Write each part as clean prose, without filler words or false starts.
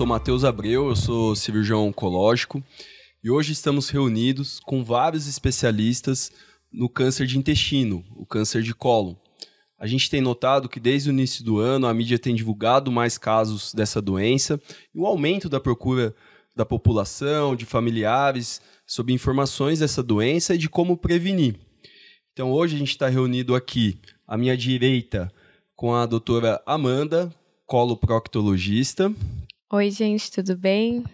sou Matheus Abreu, eu sou cirurgião oncológico e hoje estamos reunidos com vários especialistas no câncer de intestino, o câncer de cólon. A gente tem notado que desde o início do ano a mídia tem divulgado mais casos dessa doença e o aumento da procura da população, de familiares, sobre informações dessa doença e de como prevenir. Então hoje a gente está reunido aqui, à minha direita, com a doutora Amanda, coloproctologista. Oi, gente, tudo bem?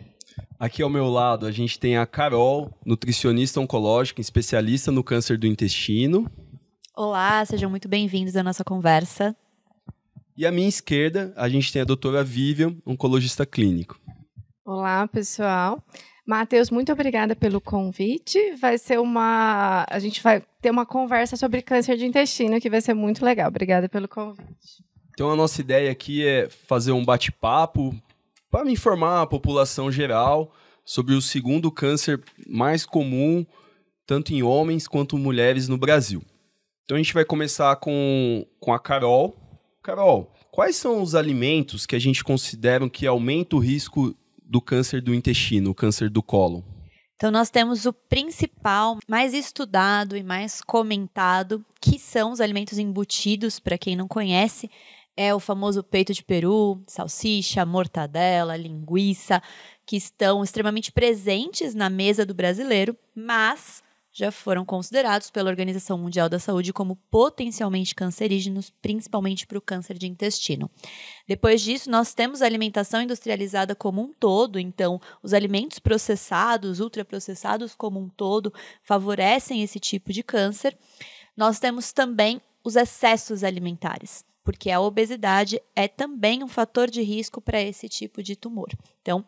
Aqui ao meu lado a gente tem a Carol, nutricionista oncológica, especialista no câncer do intestino. Olá, sejam muito bem-vindos à nossa conversa. E à minha esquerda a gente tem a doutora Vivian, oncologista clínico. Olá, pessoal. Matheus, muito obrigada pelo convite. A gente vai ter uma conversa sobre câncer de intestino, que vai ser muito legal. Obrigada pelo convite. Então a nossa ideia aqui é fazer um bate-papo para informar a população geral sobre o segundo câncer mais comum, tanto em homens quanto mulheres no Brasil. Então a gente vai começar com a Carol. Carol, quais são os alimentos que a gente considera que aumentam o risco do câncer do intestino, o câncer do cólon? Então nós temos o principal, mais estudado e mais comentado, que são os alimentos embutidos, para quem não conhece, é o famoso peito de peru, salsicha, mortadela, linguiça, que estão extremamente presentes na mesa do brasileiro, mas já foram considerados pela Organização Mundial da Saúde como potencialmente cancerígenos, principalmente para o câncer de intestino. Depois disso, nós temos a alimentação industrializada como um todo, então os alimentos processados, ultraprocessados como um todo, favorecem esse tipo de câncer. Nós temos também os excessos alimentares, porque a obesidade é também um fator de risco para esse tipo de tumor. Então,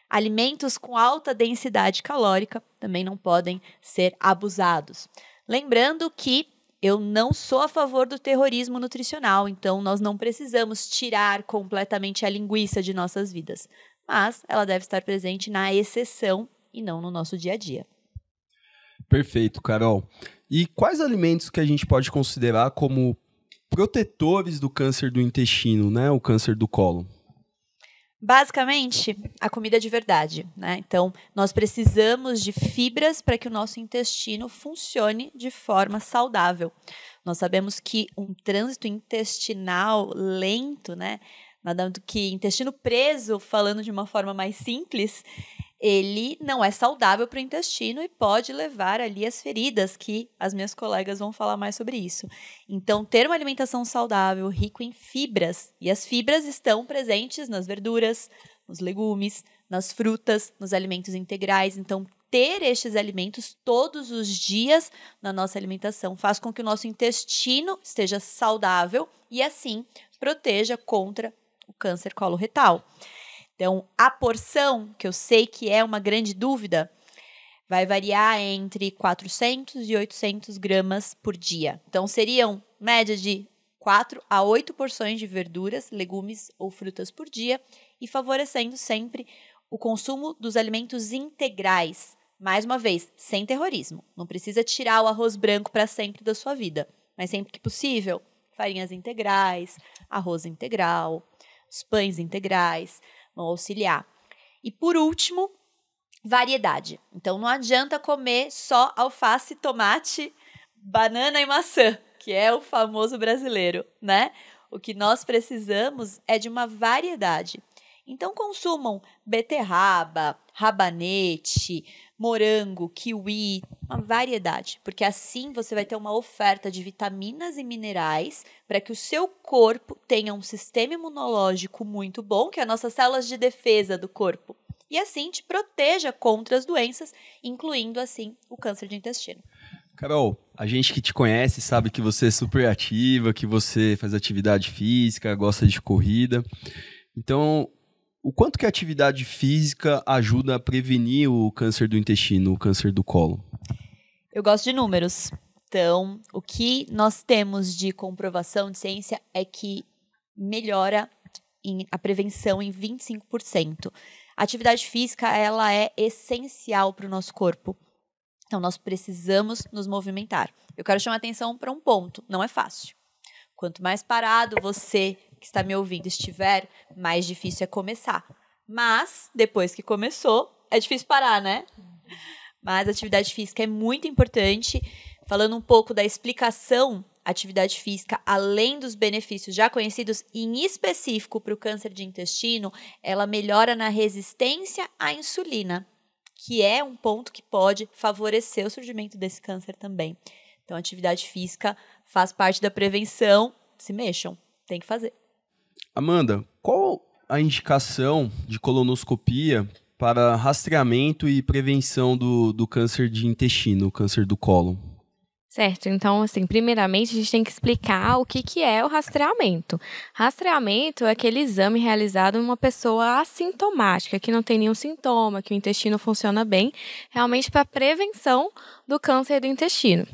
alimentos com alta densidade calórica também não podem ser abusados. Lembrando que eu não sou a favor do terrorismo nutricional, então nós não precisamos tirar completamente a linguiça de nossas vidas, mas ela deve estar presente na exceção e não no nosso dia a dia. Perfeito, Carol. E quais alimentos que a gente pode considerar como protetores do câncer do intestino, né? O câncer do cólon? Basicamente, a comida de verdade, né? Então, nós precisamos de fibras para que o nosso intestino funcione de forma saudável. Nós sabemos que um trânsito intestinal lento, né? Nada do que intestino preso, falando de uma forma mais simples, ele não é saudável para o intestino e pode levar ali as feridas, que as minhas colegas vão falar mais sobre isso. Então, ter uma alimentação saudável, rico em fibras, e as fibras estão presentes nas verduras, nos legumes, nas frutas, nos alimentos integrais. Então, ter estes alimentos todos os dias na nossa alimentação faz com que o nosso intestino esteja saudável e, assim, proteja contra o câncer coloretal. Então, a porção, que eu sei que é uma grande dúvida, vai variar entre 400 e 800 gramas por dia. Então, seriam média de 4 a 8 porções de verduras, legumes ou frutas por dia e favorecendo sempre o consumo dos alimentos integrais. Mais uma vez, sem terrorismo. Não precisa tirar o arroz branco para sempre da sua vida, mas sempre que possível, farinhas integrais, arroz integral, os pães integrais vão auxiliar. E por último, variedade. Então não adianta comer só alface, tomate, banana e maçã, que é o famoso brasileiro, né? O que nós precisamos é de uma variedade. Então consumam beterraba, rabanete, morango, kiwi, uma variedade, porque assim você vai ter uma oferta de vitaminas e minerais para que o seu corpo tenha um sistema imunológico muito bom, que é as nossas células de defesa do corpo, e assim te proteja contra as doenças, incluindo assim o câncer de intestino. Carol, a gente que te conhece sabe que você é super ativa, que você faz atividade física, gosta de corrida. Então, o quanto que a atividade física ajuda a prevenir o câncer do intestino, o câncer do cólon? Eu gosto de números. Então, o que nós temos de comprovação de ciência é que melhora a prevenção em 25%. A atividade física, ela é essencial para o nosso corpo. Então, nós precisamos nos movimentar. Eu quero chamar atenção para um ponto. Não é fácil. Quanto mais parado você que está me ouvindo estiver, mais difícil é começar. Mas, depois que começou, é difícil parar, né? Mas a atividade física é muito importante. Falando um pouco da explicação, a atividade física, além dos benefícios já conhecidos, em específico para o câncer de intestino, ela melhora na resistência à insulina, que é um ponto que pode favorecer o surgimento desse câncer também. Então, a atividade física faz parte da prevenção. Se mexam, tem que fazer. Amanda, qual a indicação de colonoscopia para rastreamento e prevenção do câncer de intestino, o câncer do cólon? Certo, então, assim, primeiramente a gente tem que explicar o que é o rastreamento. Rastreamento é aquele exame realizado em uma pessoa assintomática, que não tem nenhum sintoma, que o intestino funciona bem, realmente para prevenção do câncer do intestino.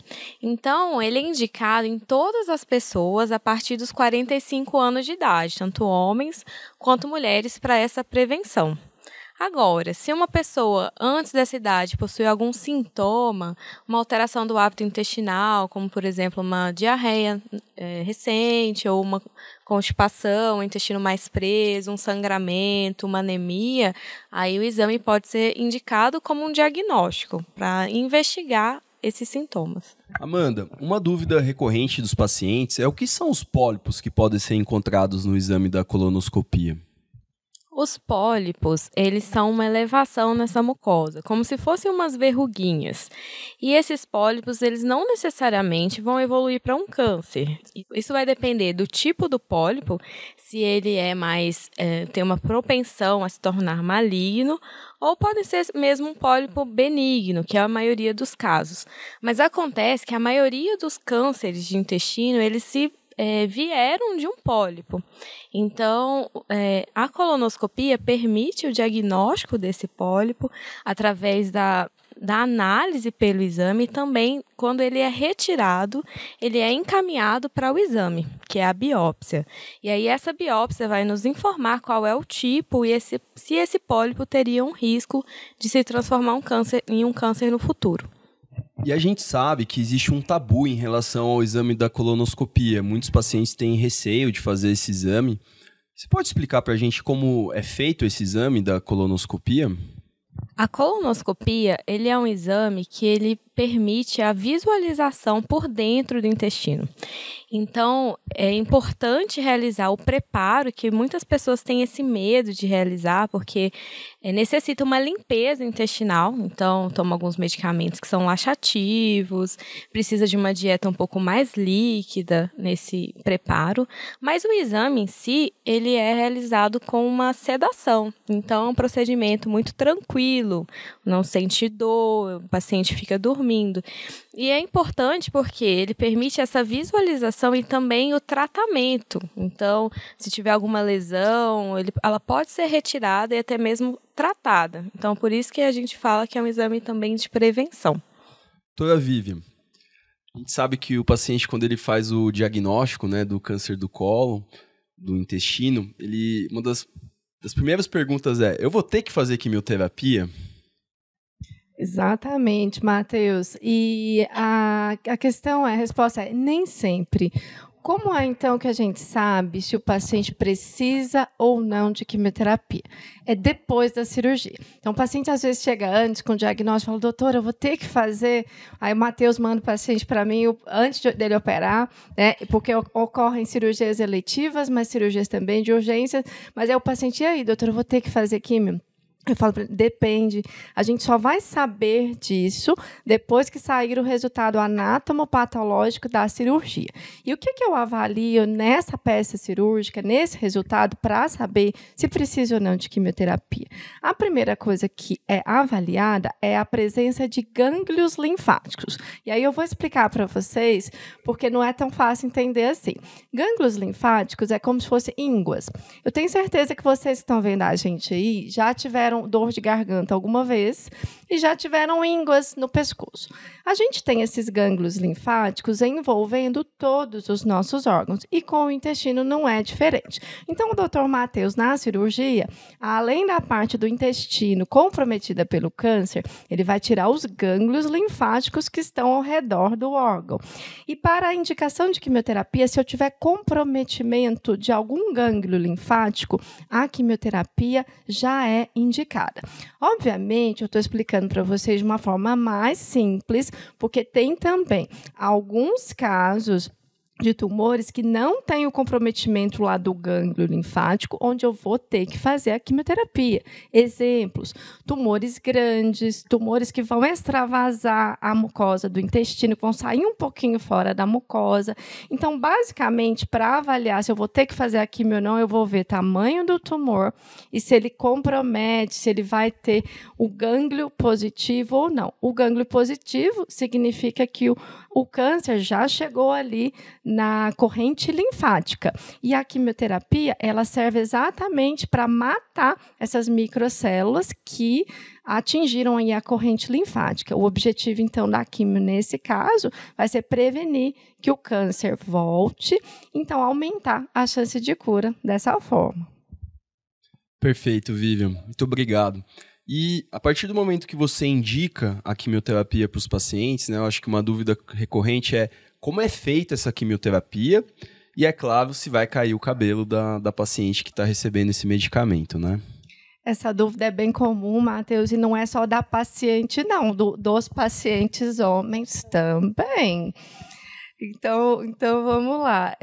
Então, ele é indicado em todas as pessoas a partir dos 45 anos de idade, tanto homens quanto mulheres, para essa prevenção. Agora, se uma pessoa antes dessa idade possui algum sintoma, uma alteração do hábito intestinal, como, por exemplo, uma diarreia recente ou uma constipação, um intestino mais preso, um sangramento, uma anemia, aí o exame pode ser indicado como um diagnóstico para investigar esses sintomas. Amanda, uma dúvida recorrente dos pacientes é o que são os pólipos que podem ser encontrados no exame da colonoscopia? Os pólipos, eles são uma elevação nessa mucosa, como se fossem umas verruguinhas. E esses pólipos, eles não necessariamente vão evoluir para um câncer. Isso vai depender do tipo do pólipo, se ele é mais tem uma propensão a se tornar maligno, ou pode ser mesmo um pólipo benigno, que é a maioria dos casos. Mas acontece que a maioria dos cânceres de intestino, eles vieram de um pólipo. Então, a colonoscopia permite o diagnóstico desse pólipo através da análise pelo exame e também, quando ele é retirado, ele é encaminhado para o exame, que é a biópsia. E aí essa biópsia vai nos informar qual é o tipo e se esse pólipo teria um risco de se transformar em um câncer no futuro. E a gente sabe que existe um tabu em relação ao exame da colonoscopia. Muitos pacientes têm receio de fazer esse exame. Você pode explicar para a gente como é feito esse exame da colonoscopia? A colonoscopia, ele é um exame que ele permite a visualização por dentro do intestino. Então, é importante realizar o preparo, que muitas pessoas têm esse medo de realizar, porque necessita uma limpeza intestinal. Então, toma alguns medicamentos que são laxativos, precisa de uma dieta um pouco mais líquida nesse preparo. Mas o exame em si, ele é realizado com uma sedação. Então, é um procedimento muito tranquilo, não sente dor, o paciente fica dormindo. E é importante porque ele permite essa visualização e também o tratamento. Então, se tiver alguma lesão, ela pode ser retirada e até mesmo tratada. Então, por isso que a gente fala que é um exame também de prevenção. Doutora Vivian, a gente sabe que o paciente, quando ele faz o diagnóstico, né, do câncer do cólon, do intestino, uma das primeiras perguntas é: eu vou ter que fazer quimioterapia? Exatamente, Matheus. E a resposta é nem sempre. Como é, então, que a gente sabe se o paciente precisa ou não de quimioterapia? É depois da cirurgia. Então, o paciente, às vezes, chega antes com o diagnóstico e fala: doutora, eu vou ter que fazer. Aí o Matheus manda o paciente para mim antes dele operar, né? Porque ocorrem cirurgias eletivas, mas cirurgias também de urgência. Mas aí o paciente: e aí, doutora, eu vou ter que fazer quimio? Eu falo para ele: depende. A gente só vai saber disso depois que sair o resultado anatomopatológico da cirurgia. E o que eu avalio nessa peça cirúrgica, nesse resultado, para saber se precisa ou não de quimioterapia? A primeira coisa que é avaliada é a presença de gânglios linfáticos. E aí eu vou explicar para vocês, porque não é tão fácil entender assim. Gânglios linfáticos é como se fossem ínguas. Eu tenho certeza que vocês que estão vendo a gente aí já tiveram tiveram dor de garganta alguma vez e já tiveram ínguas no pescoço. A gente tem esses gânglios linfáticos envolvendo todos os nossos órgãos e com o intestino não é diferente. Então, o Dr. Matheus, na cirurgia, além da parte do intestino comprometida pelo câncer, ele vai tirar os gânglios linfáticos que estão ao redor do órgão. E para a indicação de quimioterapia, se eu tiver comprometimento de algum gânglio linfático, a quimioterapia já é indicada. Obviamente, eu estou explicando para vocês de uma forma mais simples, porque tem também alguns casos de tumores que não têm o comprometimento lá do gânglio linfático, onde eu vou ter que fazer a quimioterapia. Exemplos, tumores grandes, tumores que vão extravasar a mucosa do intestino, que vão sair um pouquinho fora da mucosa. Então, basicamente, para avaliar se eu vou ter que fazer a quimio ou não, eu vou ver tamanho do tumor e se ele compromete, se ele vai ter o gânglio positivo ou não. O gânglio positivo significa que o câncer já chegou ali na corrente linfática. E a quimioterapia, ela serve exatamente para matar essas microcélulas que atingiram aí a corrente linfática. O objetivo, então, da quimio, nesse caso, vai ser prevenir que o câncer volte, então aumentar a chance de cura dessa forma. Perfeito, Vivian. Muito obrigado. E a partir do momento que você indica a quimioterapia para os pacientes, né, eu acho que uma dúvida recorrente é como é feita essa quimioterapia e, é claro, se vai cair o cabelo da paciente que está recebendo esse medicamento, né? Essa dúvida é bem comum, Matheus, e não é só da paciente, não, dos pacientes homens também. Então vamos lá.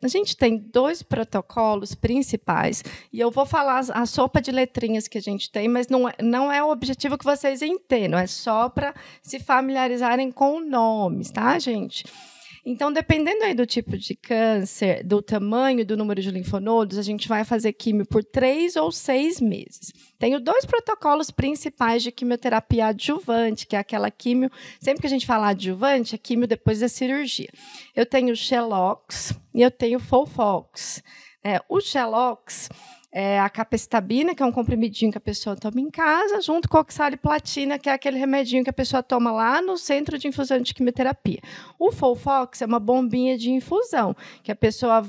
A gente tem 2 protocolos principais, e eu vou falar a sopa de letrinhas que a gente tem, mas não é o objetivo que vocês entendam, é só para se familiarizarem com nomes, tá, gente? Então, dependendo aí do tipo de câncer, do tamanho, do número de linfonodos, a gente vai fazer quimio por 3 ou 6 meses. Tenho 2 protocolos principais de quimioterapia adjuvante, que é aquela quimio, sempre que a gente fala adjuvante, é quimio depois da cirurgia. Eu tenho o Xelox e eu tenho o Folfox. O Xelox é a capecitabina, que é um comprimidinho que a pessoa toma em casa, junto com a oxaliplatina, que é aquele remedinho que a pessoa toma lá no centro de infusão de quimioterapia. O Folfox é uma bombinha de infusão, que a pessoa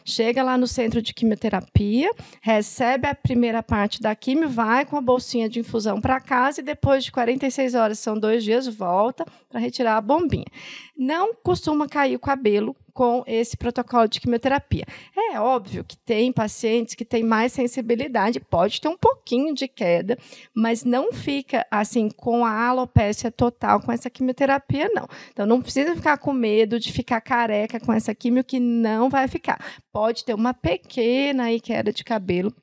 chega lá no centro de quimioterapia, recebe a primeira parte da quimio, vai com a bolsinha de infusão para casa e depois de 46 horas, são 2 dias, volta para retirar a bombinha. Não costuma cair o cabelo com esse protocolo de quimioterapia. É óbvio que tem pacientes que têm mais sensibilidade, pode ter um pouquinho de queda, mas não fica assim com a alopécia total com essa quimioterapia, não. Então, não precisa ficar com medo de ficar careca com essa quimio, que não vai ficar. Pode ter uma pequena aí queda de cabelo,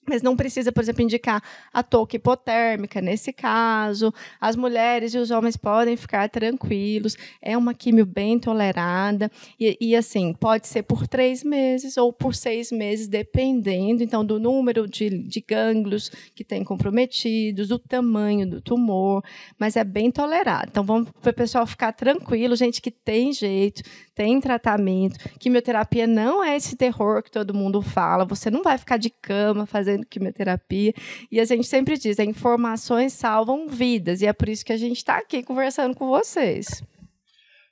mas não precisa, por exemplo, indicar a touca hipotérmica nesse caso. As mulheres e os homens podem ficar tranquilos. É uma quimio bem tolerada. E assim, pode ser por 3 meses ou por 6 meses, dependendo, então, do número de gânglios que tem comprometidos, do tamanho do tumor. Mas é bem tolerado. Então, vamos para o pessoal ficar tranquilo, gente, que tem jeito, tem tratamento. Quimioterapia não é esse terror que todo mundo fala. Você não vai ficar de cama fazendo quimioterapia. E a gente sempre diz, informações salvam vidas. E é por isso que a gente está aqui conversando com vocês.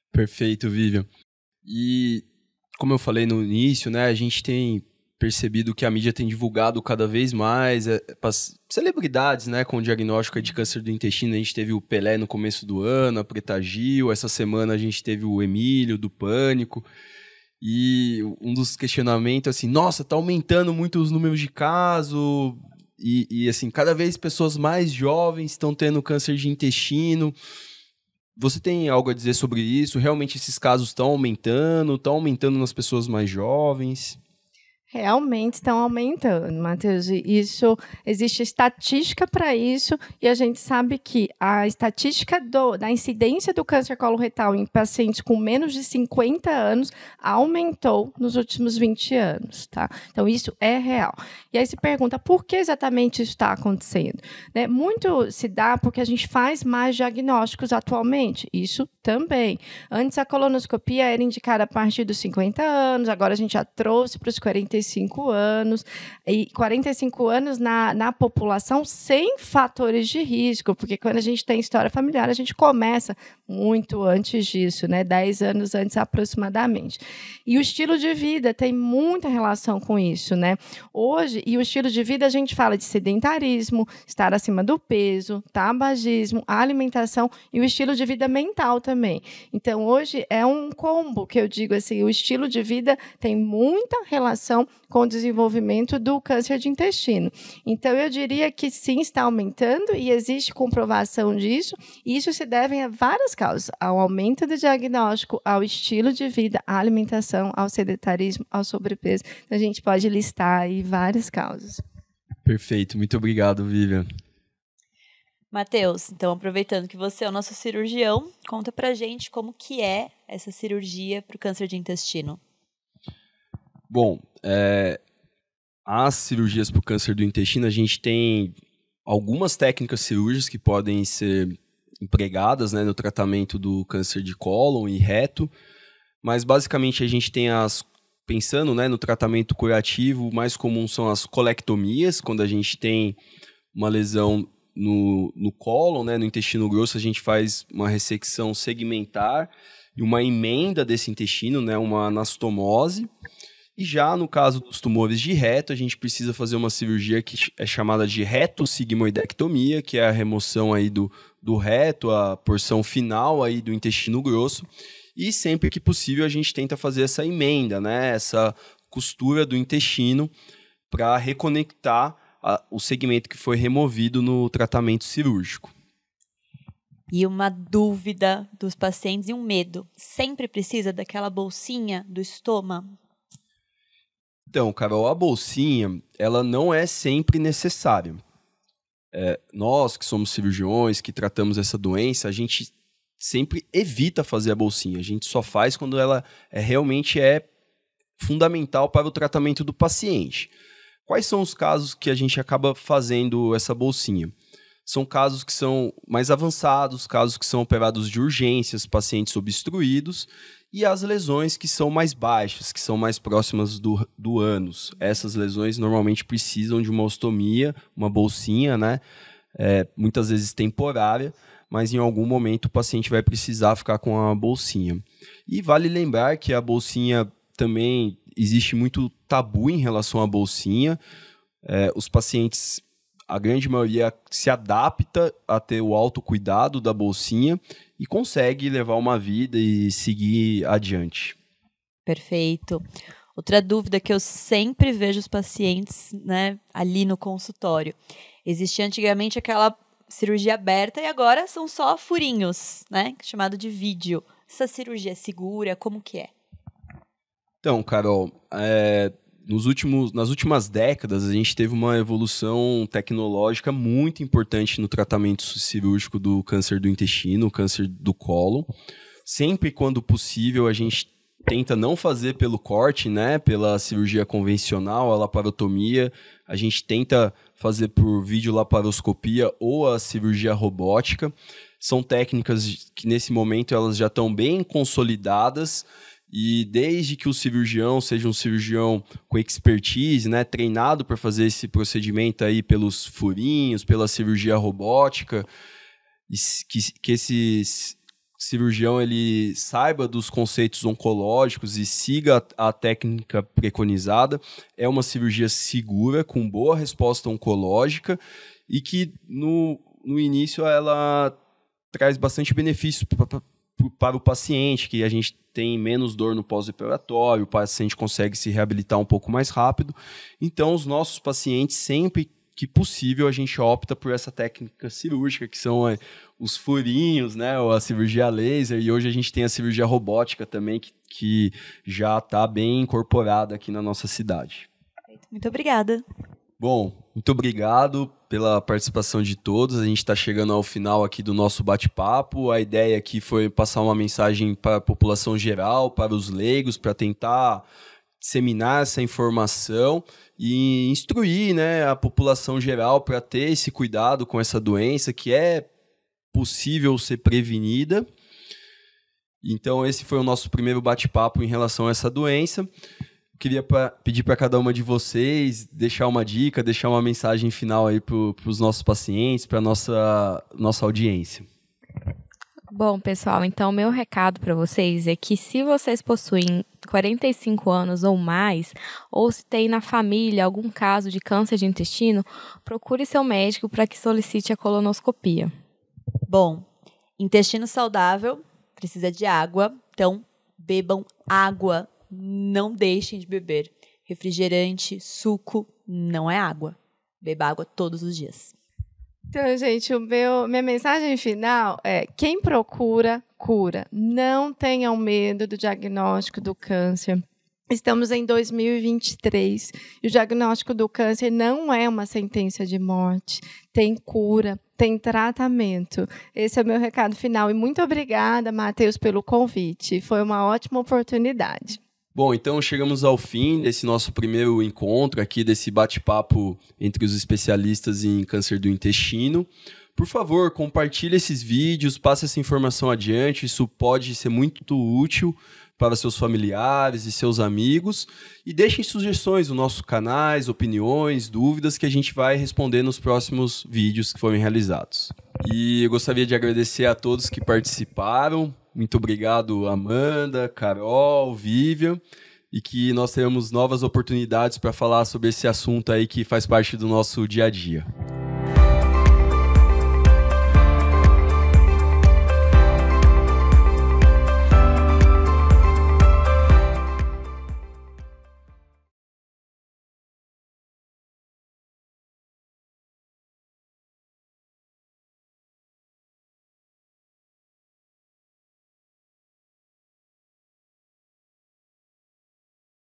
Perfeito, Vivian. E, como eu falei no início, né, a gente tem percebido que a mídia tem divulgado cada vez mais celebridades, né, com diagnóstico de câncer do intestino. A gente teve o Pelé no começo do ano, a Preta Gil. Essa semana a gente teve o Emílio, do Pânico. E um dos questionamentos, assim, nossa, tá aumentando muito os números de casos e assim, cada vez pessoas mais jovens estão tendo câncer de intestino. Você tem algo a dizer sobre isso? Realmente esses casos estão aumentando nas pessoas mais jovens? Realmente estão aumentando, Matheus. Isso, existe estatística para isso, e a gente sabe que a estatística da incidência do câncer coloretal em pacientes com menos de 50 anos aumentou nos últimos 20 anos. Tá? Então, isso é real. E aí se pergunta, por que exatamente isso está acontecendo? Né? Muito se dá porque a gente faz mais diagnósticos atualmente. Isso também. Antes, a colonoscopia era indicada a partir dos 50 anos, agora a gente já trouxe para os 45 45 anos, e 45 anos na população sem fatores de risco, porque quando a gente tem história familiar, a gente começa muito antes disso, né? 10 anos antes aproximadamente. E o estilo de vida tem muita relação com isso, né? Hoje, e o estilo de vida, a gente fala de sedentarismo, estar acima do peso, tabagismo, alimentação e o estilo de vida mental também. Então, hoje é um combo que eu digo assim, o estilo de vida tem muita relação com o desenvolvimento do câncer de intestino. Então, eu diria que sim, está aumentando e existe comprovação disso, e isso se deve a várias causas, ao aumento do diagnóstico, ao estilo de vida, à alimentação, ao sedentarismo, ao sobrepeso. A gente pode listar aí várias causas. Perfeito, muito obrigado, Vivian. Matheus, então aproveitando que você é o nosso cirurgião, conta pra gente como que é essa cirurgia para o câncer de intestino. Bom, as cirurgias para o câncer do intestino, a gente tem algumas técnicas cirúrgicas que podem ser empregadas, né, no tratamento do câncer de cólon e reto, mas basicamente a gente tem pensando, né, no tratamento curativo, o mais comum são as colectomias, quando a gente tem uma lesão no cólon, né, no intestino grosso, a gente faz uma ressecção segmentar e uma emenda desse intestino, né, uma anastomose. E já no caso dos tumores de reto, a gente precisa fazer uma cirurgia que é chamada de retossigmoidectomia, que é a remoção aí do reto, a porção final aí do intestino grosso. E sempre que possível a gente tenta fazer essa emenda, né, essa costura do intestino para reconectar o segmento que foi removido no tratamento cirúrgico. E uma dúvida dos pacientes e um medo. Sempre precisa daquela bolsinha do estômago? Então, Carol, a bolsinha, ela não é sempre necessária. Nós que somos cirurgiões, que tratamos essa doença, a gente sempre evita fazer a bolsinha. A gente só faz quando ela realmente é fundamental para o tratamento do paciente. Quais são os casos que a gente acaba fazendo essa bolsinha? São casos que são mais avançados, casos que são operados de urgências, pacientes obstruídos, e as lesões que são mais baixas, que são mais próximas do ânus. Essas lesões normalmente precisam de uma ostomia, uma bolsinha, né? Muitas vezes temporária, mas em algum momento o paciente vai precisar ficar com a bolsinha. E vale lembrar que a bolsinha também existe muito tabu em relação à bolsinha. Os pacientes, a grande maioria, se adapta a ter o autocuidado da bolsinha e consegue levar uma vida e seguir adiante. Perfeito. Outra dúvida que eu sempre vejo os pacientes, né, ali no consultório. Existia antigamente aquela cirurgia aberta e agora são só furinhos, né, chamado de vídeo. Essa cirurgia é segura? Como que é? Então, Carol, nas últimas décadas, a gente teve uma evolução tecnológica muito importante no tratamento cirúrgico do câncer do intestino, câncer do cólon. Sempre quando possível, a gente tenta não fazer pelo corte, né, pela cirurgia convencional, a laparotomia. A gente tenta fazer por videolaparoscopia ou a cirurgia robótica. São técnicas que, nesse momento, elas já estão bem consolidadas. E desde que o cirurgião seja um cirurgião com expertise, né, treinado para fazer esse procedimento aí pelos furinhos, pela cirurgia robótica, que esse cirurgião ele saiba dos conceitos oncológicos e siga a técnica preconizada, é uma cirurgia segura, com boa resposta oncológica e que no início ela traz bastante benefício para o paciente, que a gente tem menos dor no pós-operatório, o paciente consegue se reabilitar um pouco mais rápido. Então, os nossos pacientes, sempre que possível, a gente opta por essa técnica cirúrgica, que são os furinhos, né, ou a cirurgia laser, e hoje a gente tem a cirurgia robótica também, que já está bem incorporada aqui na nossa cidade. Muito obrigada. Bom, muito obrigado pela participação de todos. A gente está chegando ao final aqui do nosso bate-papo. A ideia aqui foi passar uma mensagem para a população geral, para os leigos, para tentar disseminar essa informação e instruir, né, a população geral para ter esse cuidado com essa doença que é possível ser prevenida. Então, esse foi o nosso primeiro bate-papo em relação a essa doença. Queria pedir para cada uma de vocês deixar uma dica, deixar uma mensagem final aí para os nossos pacientes, para a nossa audiência. Bom, pessoal, então meu recado para vocês é que se vocês possuem 45 anos ou mais, ou se tem na família algum caso de câncer de intestino, procure seu médico para que solicite a colonoscopia. Bom, intestino saudável precisa de água, então bebam água. Não deixem de beber. Refrigerante, suco, não é água. Beba água todos os dias. Então, gente, minha mensagem final é: quem procura, cura. Não tenham medo do diagnóstico do câncer. Estamos em 2023 e o diagnóstico do câncer não é uma sentença de morte. Tem cura, tem tratamento. Esse é o meu recado final. E muito obrigada, Matheus, pelo convite. Foi uma ótima oportunidade. Bom, então chegamos ao fim desse nosso primeiro encontro aqui, desse bate-papo entre os especialistas em câncer do intestino. Por favor, compartilhe esses vídeos, passe essa informação adiante, isso pode ser muito útil para seus familiares e seus amigos. E deixem sugestões nos nossos canais, opiniões, dúvidas que a gente vai responder nos próximos vídeos que forem realizados. E eu gostaria de agradecer a todos que participaram. Muito obrigado, Amanda, Carol, Vivian, e que nós tenhamos novas oportunidades para falar sobre esse assunto aí que faz parte do nosso dia a dia.